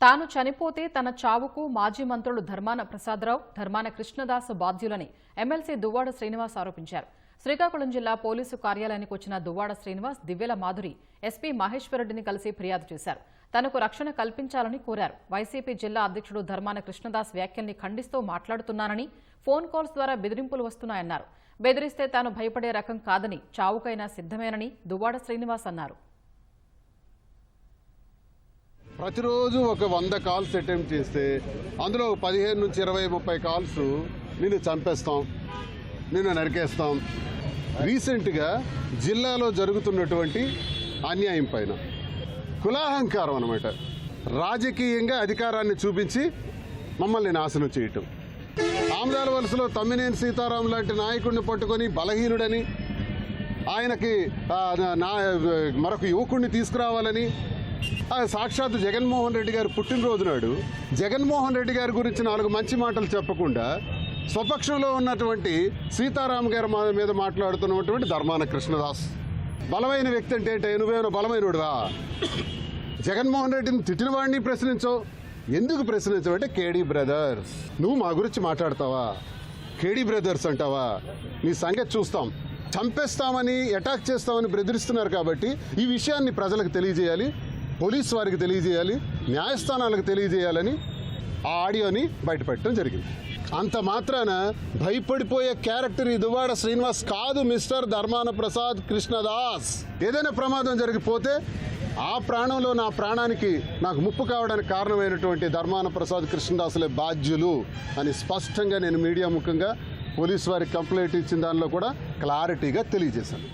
తాను చనిపోతే తన చావుకు మాజీ మంత్రులు ధర్మాన ప్రసాదరావు, ధర్మాన కృష్ణదాస్ బాధ్యులని ఎమ్మెల్సీ దువ్వాడ శ్రీనివాస్ ఆరోపించారు. శ్రీకాకుళం జిల్లా పోలీసు కార్యాలయానికి వచ్చిన దువ్వాడ శ్రీనివాస్ దివ్యల మాధురి ఎస్పీ మహేశ్వరరెడ్డిని కలిసి ఫిర్యాదు చేశారు. తనకు రక్షణ కల్పించాలని కోరారు. వైసీపీ జిల్లా అధ్యక్షుడు ధర్మాన కృష్ణదాస్ వ్యాఖ్యల్ని ఖండిస్తూ మాట్లాడుతున్నానని, ఫోన్ కాల్స్ ద్వారా బెదిరింపులు వస్తున్నాయన్నారు. బెదిరిస్తే తాను భయపడే రకం కాదని, చావుకైనా సిద్దమేనని దువ్వాడ శ్రీనివాస్ అన్నారు. ప్రతిరోజు ఒక 100 కాల్స్ అటెంప్ట్ చేస్తే అందులో 15 నుంచి 20, 30 కాల్స్ నిన్ను చంపేస్తాం, నిన్ను నరికేస్తాం. రీసెంట్గా జిల్లాలో జరుగుతున్నటువంటి అన్యాయం పైన కులాహంకారం అన్నమాట, రాజకీయంగా అధికారాన్ని చూపించి మమ్మల్ని నాశనం చేయటం. ఆమదాల వలసలో తమ్మినేని సీతారాం లాంటి నాయకుడిని పట్టుకొని బలహీనుడని, ఆయనకి మరొక యువకుడిని తీసుకురావాలని, సాక్షాత్ జగన్మోహన్ రెడ్డి గారు పుట్టినరోజు నాడు జగన్మోహన్ రెడ్డి గారి గురించి 4 మంచి మాటలు చెప్పకుండా స్వపక్షంలో ఉన్నటువంటి సీతారాం గారి మీద మాట్లాడుతున్నటువంటి ధర్మాన కృష్ణదాస్ బలమైన వ్యక్తి అంటే నువ్వేమైనా బలమైనడువా? జగన్మోహన్ రెడ్డిని తిట్టిన వాడిని ప్రశ్నించవు. ఎందుకు ప్రశ్నించవంటే కేడీ బ్రదర్స్, నువ్వు మా గురించి మాట్లాడతావా? కేడీ బ్రదర్స్ అంటావా? నీ సంగతి చూస్తాం, చంపేస్తామని, అటాక్ చేస్తామని బెదిరిస్తున్నారు. కాబట్టి ఈ విషయాన్ని ప్రజలకు తెలియజేయాలి, పోలీసు వారికి తెలియజేయాలి, న్యాయస్థానాలకు తెలియజేయాలని ఆ ఆడియోని బయటపెట్టడం జరిగింది. అంత మాత్రాన భయపడిపోయే క్యారెక్టర్ ఈ దువ్వాడ శ్రీనివాస్ కాదు. మిస్టర్ ధర్మాన ప్రసాద్ కృష్ణదాస్, ఏదైనా ప్రమాదం జరిగిపోతే ఆ ప్రాణంలో నా ప్రాణానికి నాకు ముప్పు కావడానికి కారణమైనటువంటి ధర్మాన ప్రసాద్ కృష్ణదాసులే బాధ్యులు అని స్పష్టంగా నేను మీడియా ముఖంగా పోలీసు వారికి కంప్లైంట్ ఇచ్చిన దానిలో కూడా క్లారిటీగా తెలియజేశాను.